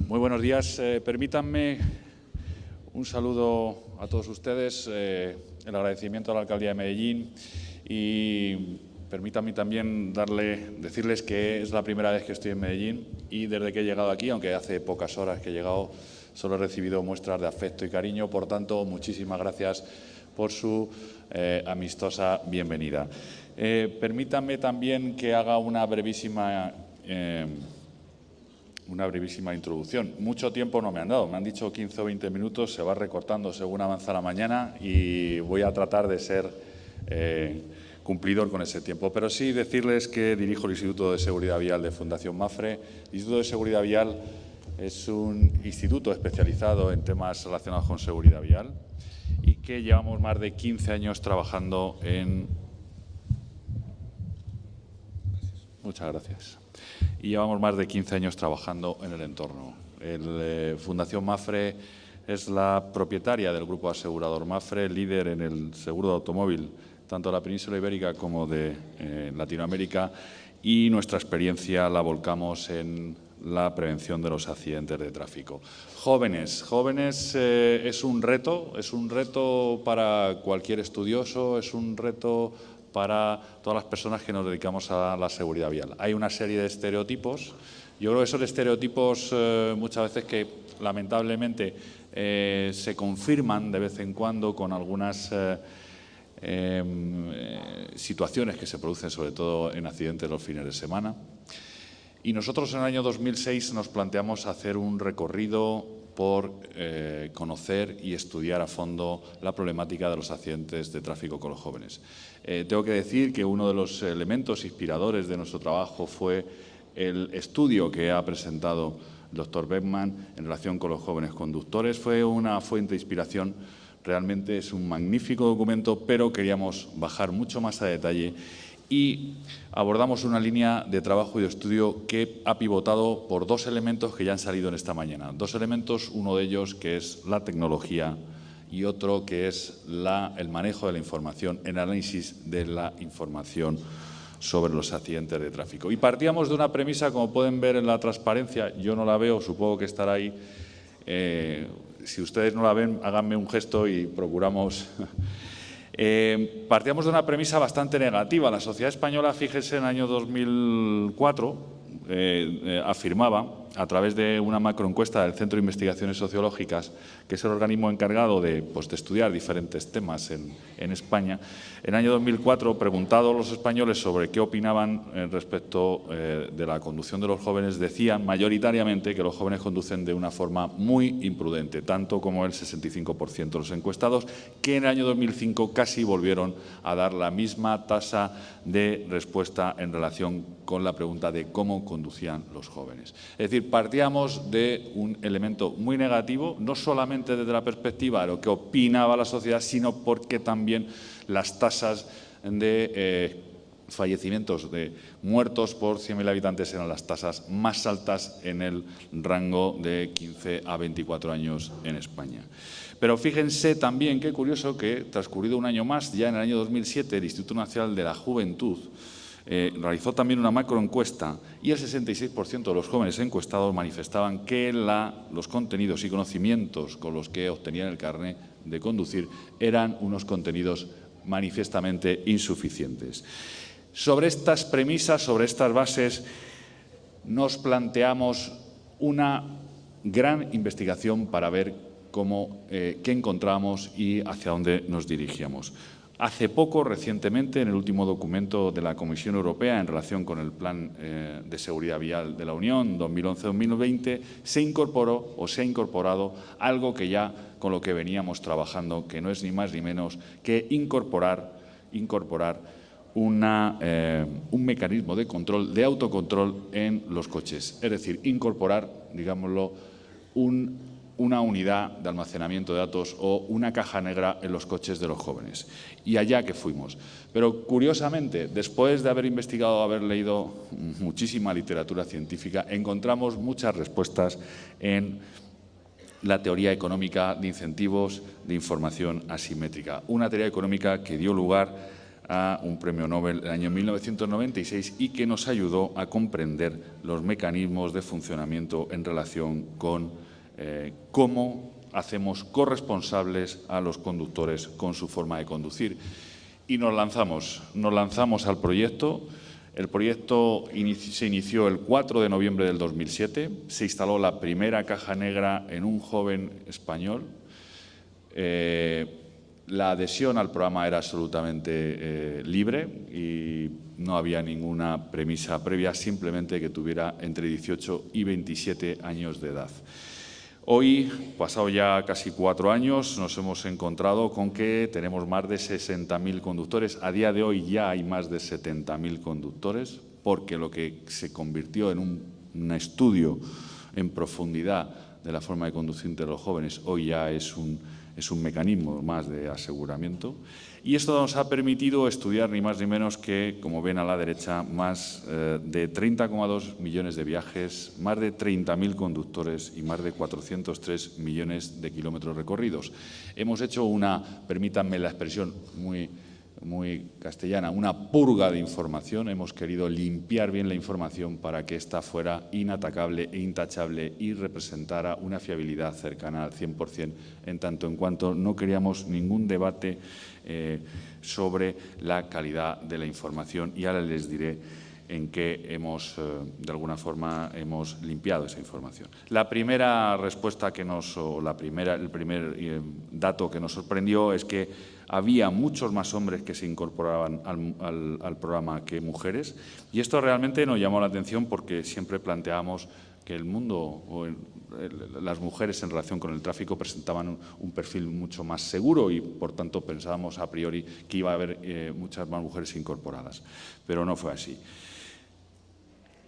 Muy buenos días. Permítanme un saludo a todos ustedes, el agradecimiento a la Alcaldía de Medellín y permítanme también decirles que es la primera vez que estoy en Medellín y desde que he llegado aquí, aunque hace pocas horas que he llegado, solo he recibido muestras de afecto y cariño. Por tanto, muchísimas gracias por su amistosa bienvenida. Permítanme también que haga una brevísima introducción. Mucho tiempo no me han dado, me han dicho 15 o 20 minutos, se va recortando según avanza la mañana y voy a tratar de ser cumplidor con ese tiempo. Pero sí decirles que dirijo el Instituto de Seguridad Vial de Fundación Mapfre. El Instituto de Seguridad Vial es un instituto especializado en temas relacionados con seguridad vial y que llevamos más de 15 años trabajando en... Muchas gracias. Y llevamos más de 15 años trabajando en el entorno. Fundación Mapfre es la propietaria del grupo asegurador Mapfre, líder en el seguro de automóvil, tanto de la península ibérica como de Latinoamérica, y nuestra experiencia la volcamos en la prevención de los accidentes de tráfico. Jóvenes es un reto para cualquier estudioso, es un reto para todas las personas que nos dedicamos a la seguridad vial. Hay una serie de estereotipos. Yo creo que esos estereotipos muchas veces que lamentablemente se confirman de vez en cuando con algunas situaciones que se producen sobre todo en accidentes los fines de semana. Y nosotros en el año 2006 nos planteamos hacer un recorrido por conocer y estudiar a fondo la problemática de los accidentes de tráfico con los jóvenes. Tengo que decir que uno de los elementos inspiradores de nuestro trabajo fue el estudio que ha presentado el doctor Beckman en relación con los jóvenes conductores. Fue una fuente de inspiración, realmente es un magnífico documento, pero queríamos bajar mucho más a detalle y abordamos una línea de trabajo y de estudio que ha pivotado por dos elementos que ya han salido en esta mañana. Dos elementos, uno de ellos que es la tecnología y otro que es el manejo de la información, el análisis de la información sobre los accidentes de tráfico. Y partíamos de una premisa, como pueden ver en la transparencia, yo no la veo, supongo que estará ahí. Si ustedes no la ven, háganme un gesto y procuramos... Partíamos de una premisa bastante negativa. La sociedad española, fíjense, en el año 2004 afirmaba, a través de una macroencuesta del Centro de Investigaciones Sociológicas, que es el organismo encargado de estudiar diferentes temas en España, en el año 2004, preguntados los españoles sobre qué opinaban respecto de la conducción de los jóvenes, decían mayoritariamente que los jóvenes conducen de una forma muy imprudente, tanto como el 65% de los encuestados, que en el año 2005 casi volvieron a dar la misma tasa de respuesta en relación con la pregunta de cómo conducían los jóvenes. Es decir, partíamos de un elemento muy negativo, no solamente desde la perspectiva de lo que opinaba la sociedad, sino porque también las tasas de fallecimientos, de muertos por 100.000 habitantes eran las tasas más altas en el rango de 15 a 24 años en España. Pero fíjense también, qué curioso, que transcurrido un año más, ya en el año 2007, el Instituto Nacional de la Juventud realizó también una macroencuesta y el 66% de los jóvenes encuestados manifestaban que los contenidos y conocimientos con los que obtenían el carnet de conducir eran unos contenidos manifiestamente insuficientes. Sobre estas premisas, sobre estas bases, nos planteamos una gran investigación para ver qué encontramos y hacia dónde nos dirigíamos. Hace poco, recientemente, en el último documento de la Comisión Europea en relación con el Plan de Seguridad Vial de la Unión 2011-2020, se ha incorporado algo que ya con lo que veníamos trabajando, que no es ni más ni menos que incorporar un mecanismo de control, de autocontrol en los coches. Es decir, incorporar, digámoslo, una unidad de almacenamiento de datos o una caja negra en los coches de los jóvenes. Y allá que fuimos. Pero, curiosamente, después de haber investigado, haber leído muchísima literatura científica, encontramos muchas respuestas en la teoría económica de incentivos de información asimétrica. Una teoría económica que dio lugar a un premio Nobel en el año 1996 y que nos ayudó a comprender los mecanismos de funcionamiento en relación con cómo hacemos corresponsables a los conductores con su forma de conducir. Y nos lanzamos al proyecto. El proyecto se inició el 4 de noviembre del 2007. Se instaló la primera caja negra en un joven español. La adhesión al programa era absolutamente libre y no había ninguna premisa previa, simplemente que tuviera entre 18 y 27 años de edad. Hoy, pasado ya casi 4 años, nos hemos encontrado con que tenemos más de 60.000 conductores. A día de hoy ya hay más de 70.000 conductores, porque lo que se convirtió en un estudio en profundidad de la forma de conducir de los jóvenes, hoy ya es un mecanismo más de aseguramiento. Y esto nos ha permitido estudiar ni más ni menos que, como ven a la derecha, más de 30,2 millones de viajes, más de 30.000 conductores y más de 403 millones de kilómetros recorridos. Hemos hecho permítanme la expresión muy castellana, una purga de información. Hemos querido limpiar bien la información para que ésta fuera inatacable e intachable y representara una fiabilidad cercana al 100%, en tanto en cuanto no queríamos ningún debate sobre la calidad de la información, y ahora les diré en qué de alguna forma, hemos limpiado esa información. La primera respuesta el primer dato que nos sorprendió es que había muchos más hombres que se incorporaban al programa que mujeres, y esto realmente nos llamó la atención porque siempre planteábamos que el mundo las mujeres en relación con el tráfico presentaban un perfil mucho más seguro y, por tanto, pensábamos a priori que iba a haber muchas más mujeres incorporadas, pero no fue así.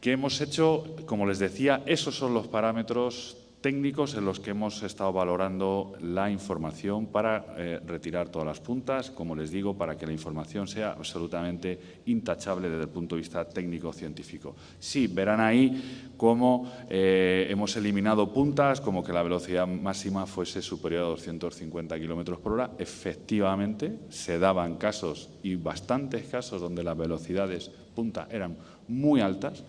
¿Qué hemos hecho? Como les decía, esos son los parámetros técnicos en los que hemos estado valorando la información para retirar todas las puntas, como les digo, para que la información sea absolutamente intachable desde el punto de vista técnico-científico. Sí, verán ahí cómo hemos eliminado puntas, como que la velocidad máxima fuese superior a 250 kilómetros por hora. Efectivamente, se daban casos, y bastantes casos, donde las velocidades punta eran muy altas,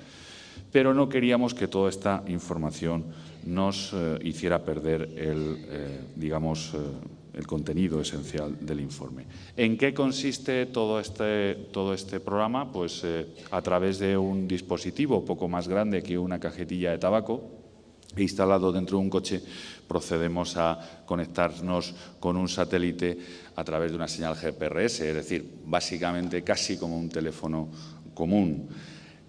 pero no queríamos que toda esta información nos hiciera perder el contenido esencial del informe. ¿En qué consiste todo este programa? Pues a través de un dispositivo poco más grande que una cajetilla de tabaco, instalado dentro de un coche, procedemos a conectarnos con un satélite a través de una señal GPRS, es decir, básicamente casi como un teléfono común.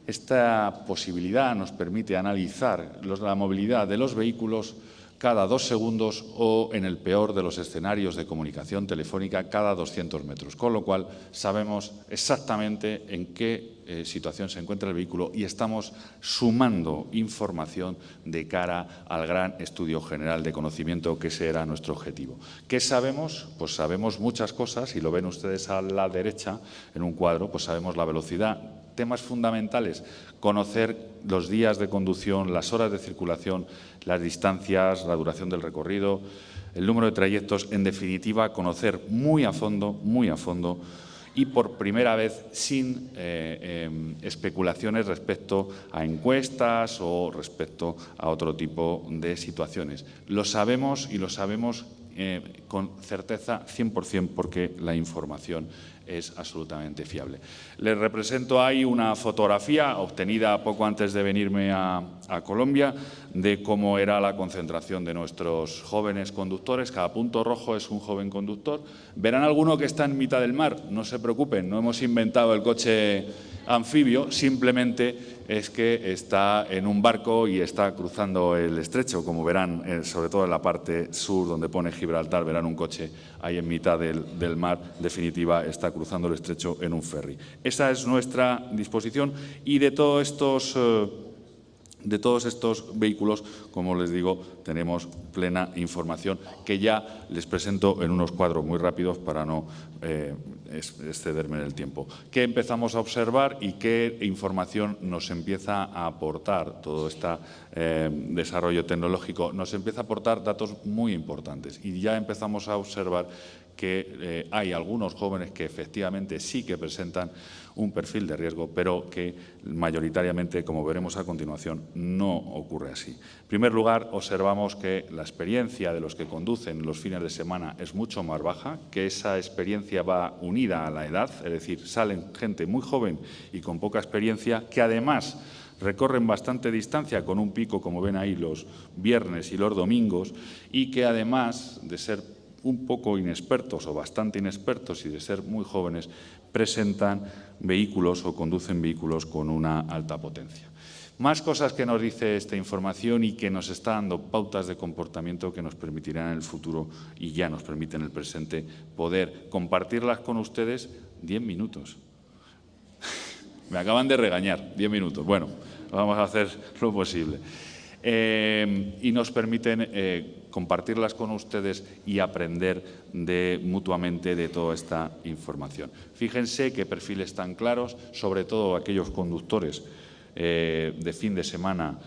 Esta posibilidad nos permite analizar la movilidad de los vehículos cada 2 segundos o, en el peor de los escenarios de comunicación telefónica, cada 200 metros, con lo cual sabemos exactamente en qué situación se encuentra el vehículo y estamos sumando información de cara al gran estudio general de conocimiento, que ese era nuestro objetivo. ¿Qué sabemos? Pues sabemos muchas cosas, y lo ven ustedes a la derecha en un cuadro. Pues sabemos la velocidad. Temas fundamentales: conocer los días de conducción, las horas de circulación, las distancias, la duración del recorrido, el número de trayectos, en definitiva, conocer muy a fondo y por primera vez sin especulaciones respecto a encuestas o respecto a otro tipo de situaciones. Lo sabemos, y lo sabemos con certeza 100%, porque la información es absolutamente fiable. Les represento ahí una fotografía obtenida poco antes de venirme a Colombia de cómo era la concentración de nuestros jóvenes conductores. Cada punto rojo es un joven conductor. Verán alguno que está en mitad del mar. No se preocupen, no hemos inventado el coche anfibio, simplemente es que está en un barco y está cruzando el estrecho. Como verán, sobre todo en la parte sur, donde pone Gibraltar, verán un coche ahí en mitad del mar. En definitiva, está cruzando el estrecho en un ferry. Esa es nuestra disposición, y de todos estos vehículos, como les digo, tenemos plena información, que ya les presento en unos cuadros muy rápidos para no excederme en el tiempo. ¿Qué empezamos a observar y qué información nos empieza a aportar todo este desarrollo tecnológico? Nos empieza a aportar datos muy importantes y ya empezamos a observar que hay algunos jóvenes que efectivamente sí que presentan un perfil de riesgo, pero que mayoritariamente, como veremos a continuación, no ocurre así. En primer lugar, observamos que la experiencia de los que conducen los fines de semana es mucho más baja, que esa experiencia va unida a la edad, es decir, salen gente muy joven y con poca experiencia, que además recorren bastante distancia con un pico, como ven ahí, los viernes y los domingos, y que además de ser un poco inexpertos o bastante inexpertos y de ser muy jóvenes, presentan vehículos o conducen vehículos con una alta potencia. Más cosas que nos dice esta información y que nos está dando pautas de comportamiento que nos permitirán en el futuro y ya nos permiten en el presente poder compartirlas con ustedes 10 minutos. Me acaban de regañar, 10 minutos. Bueno, vamos a hacer lo posible. Y nos permiten compartirlas con ustedes y aprender mutuamente de toda esta información. Fíjense qué perfiles tan claros, sobre todo aquellos conductores de fin de semana,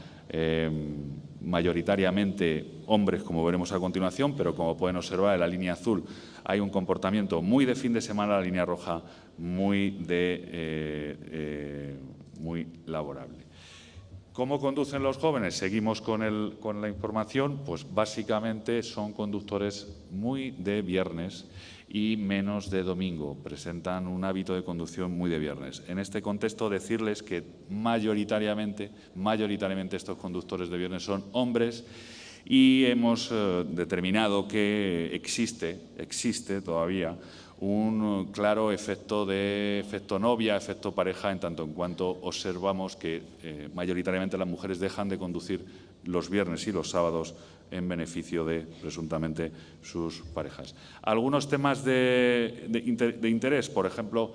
mayoritariamente hombres, como veremos a continuación, pero como pueden observar en la línea azul hay un comportamiento muy de fin de semana, la línea roja muy laborable. ¿Cómo conducen los jóvenes? Seguimos con la información. Pues básicamente son conductores muy de viernes y menos de domingo. Presentan un hábito de conducción muy de viernes. En este contexto, decirles que mayoritariamente estos conductores de viernes son hombres y hemos determinado que existe todavía un claro efecto novia, efecto pareja, en tanto en cuanto observamos que mayoritariamente las mujeres dejan de conducir los viernes y los sábados en beneficio de, presuntamente, sus parejas. Algunos temas de interés, por ejemplo,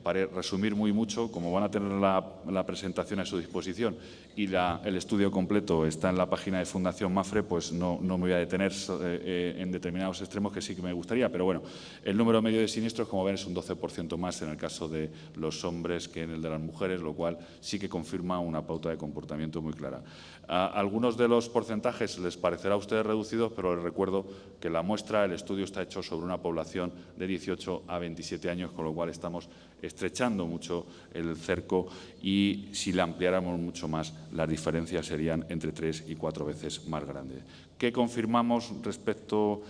para resumir muy mucho, como van a tener la presentación a su disposición y el estudio completo está en la página de Fundación Mafre, pues no me voy a detener en determinados extremos que sí que me gustaría, pero bueno, el número medio de siniestros, como ven, es un 12% más en el caso de los hombres que en el de las mujeres, lo cual sí que confirma una pauta de comportamiento muy clara. Algunos de los porcentajes les parecerá a ustedes reducidos, pero les recuerdo que la muestra, el estudio está hecho sobre una población de 18 a 27 años, con lo cual estamos estrechando mucho el cerco y si la ampliáramos mucho más, las diferencias serían entre 3 y 4 veces más grandes. ¿Qué confirmamos respecto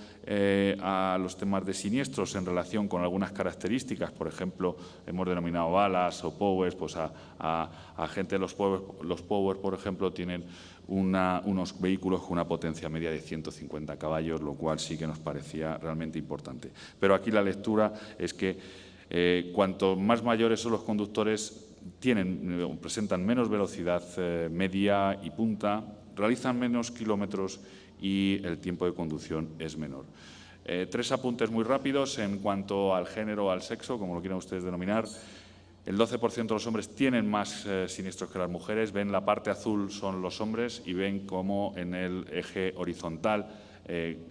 a los temas de siniestros en relación con algunas características? Por ejemplo, hemos denominado balas o powers, pues a gente de los powers, por ejemplo, tienen unos vehículos con una potencia media de 150 caballos, lo cual sí que nos parecía realmente importante. Pero aquí la lectura es que cuanto más mayores son los conductores, presentan menos velocidad media y punta, realizan menos kilómetros y el tiempo de conducción es menor. 3 apuntes muy rápidos en cuanto al género o al sexo, como lo quieran ustedes denominar. El 12% de los hombres tienen más siniestros que las mujeres. Ven la parte azul son los hombres y ven cómo en el eje horizontal,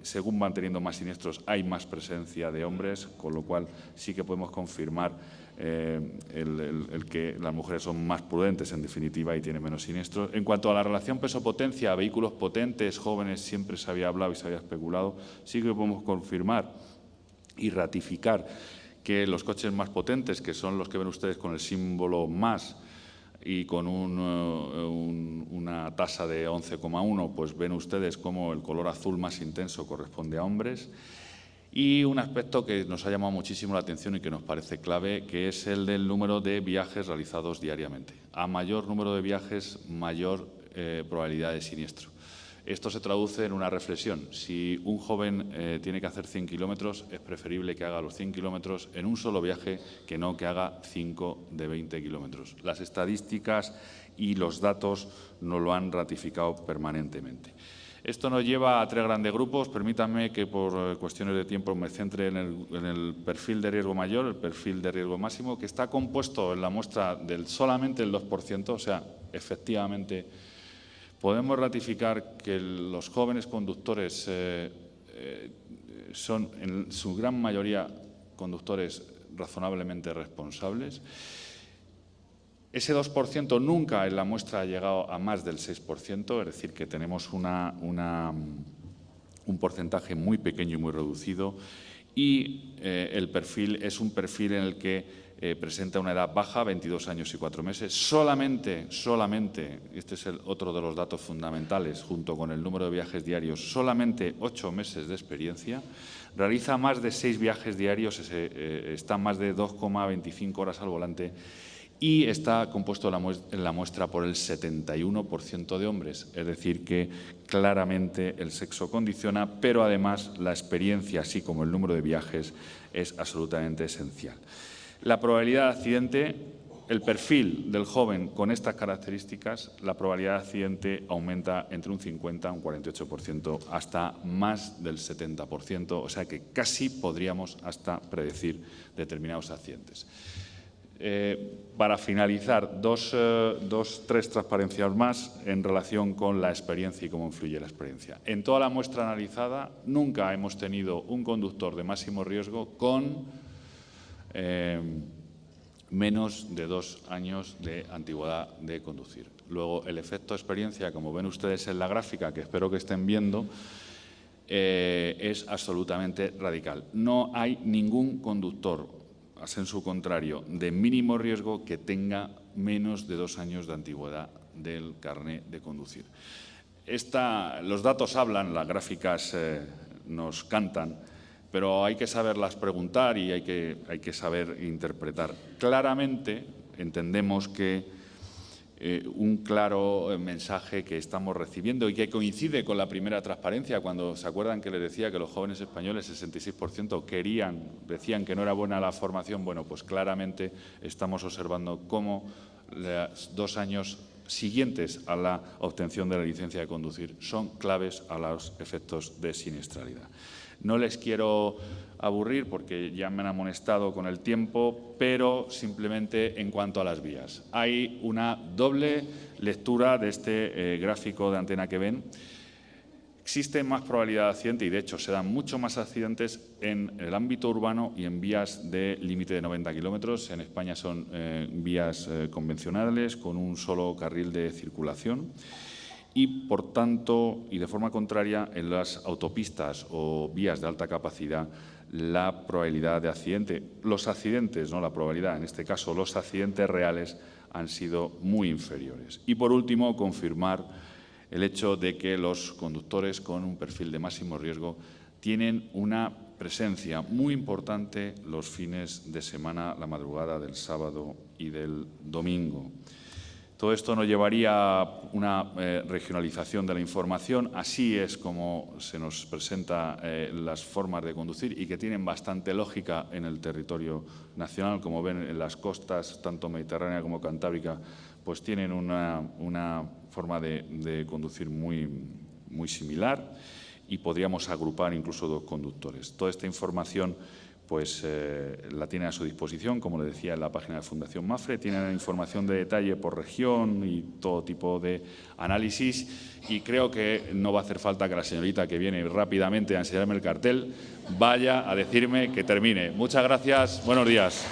según van teniendo más siniestros, hay más presencia de hombres, con lo cual sí que podemos confirmar el que las mujeres son más prudentes, en definitiva, y tienen menos siniestros. En cuanto a la relación peso-potencia, vehículos potentes, jóvenes, siempre se había hablado y se había especulado, sí que podemos confirmar y ratificar que los coches más potentes, que son los que ven ustedes con el símbolo más y con una tasa de 11,1, pues ven ustedes cómo el color azul más intenso corresponde a hombres. Y un aspecto que nos ha llamado muchísimo la atención y que nos parece clave, que es el del número de viajes realizados diariamente. A mayor número de viajes, mayor probabilidad de siniestro. Esto se traduce en una reflexión. Si un joven tiene que hacer 100 kilómetros, es preferible que haga los 100 kilómetros en un solo viaje que no que haga 5 de 20 kilómetros. Las estadísticas y los datos nos lo han ratificado permanentemente. Esto nos lleva a 3 grandes grupos. Permítanme que por cuestiones de tiempo me centre en el perfil de riesgo mayor, el perfil de riesgo máximo, que está compuesto en la muestra del solamente el 2%, o sea, efectivamente podemos ratificar que los jóvenes conductores son en su gran mayoría conductores razonablemente responsables. Ese 2% nunca en la muestra ha llegado a más del 6%, es decir, que tenemos un porcentaje muy pequeño y muy reducido, y el perfil es un perfil en el que presenta una edad baja, 22 años y 4 meses. Solamente, este es otro de los datos fundamentales, junto con el número de viajes diarios, solamente 8 meses de experiencia. Realiza más de 6 viajes diarios, está más de 2,25 horas al volante y está compuesto en la muestra por el 71% de hombres. Es decir, que claramente el sexo condiciona, pero además la experiencia, así como el número de viajes, es absolutamente esencial. La probabilidad de accidente, el perfil del joven con estas características, la probabilidad de accidente aumenta entre un 50 y un 48%, hasta más del 70%, o sea que casi podríamos hasta predecir determinados accidentes. Para finalizar, tres transparencias más en relación con la experiencia y cómo influye la experiencia. En toda la muestra analizada, nunca hemos tenido un conductor de máximo riesgo con menos de 2 años de antigüedad de conducir. Luego, el efecto experiencia, como ven ustedes en la gráfica, que espero que estén viendo, es absolutamente radical. No hay ningún conductor, a sensu contrario, de mínimo riesgo que tenga menos de 2 años de antigüedad del carné de conducir. Los datos hablan, las gráficas nos cantan, pero hay que saberlas preguntar y hay que saber interpretar. Claramente entendemos que un claro mensaje que estamos recibiendo y que coincide con la primera transparencia, cuando se acuerdan que les decía que los jóvenes españoles, 66%, decían que no era buena la formación. Bueno, pues claramente estamos observando cómo los 2 años siguientes a la obtención de la licencia de conducir son claves a los efectos de siniestralidad. No les quiero aburrir porque ya me han amonestado con el tiempo, pero simplemente en cuanto a las vías. Hay una doble lectura de este gráfico de antena que ven. Existe más probabilidad de accidente y, de hecho, se dan mucho más accidentes en el ámbito urbano y en vías de límite de 90 kilómetros. En España son vías convencionales con un solo carril de circulación. Y, por tanto, y de forma contraria, en las autopistas o vías de alta capacidad, la probabilidad de accidente, los accidentes, no la probabilidad, en este caso los accidentes reales, han sido muy inferiores. Y, por último, confirmar el hecho de que los conductores con un perfil de máximo riesgo tienen una presencia muy importante los fines de semana, la madrugada del sábado y del domingo. Todo esto nos llevaría a una regionalización de la información. Así es como se nos presenta las formas de conducir y que tienen bastante lógica en el territorio nacional. Como ven, en las costas, tanto mediterránea como cantábrica, pues tienen una forma de conducir muy similar y podríamos agrupar incluso 2 conductores. Toda esta información pues la tienen a su disposición, como le decía, en la página de Fundación Mapfre. Tienen información de detalle por región y todo tipo de análisis, y creo que no va a hacer falta que la señorita que viene rápidamente a enseñarme el cartel vaya a decirme que termine. Muchas gracias. Buenos días.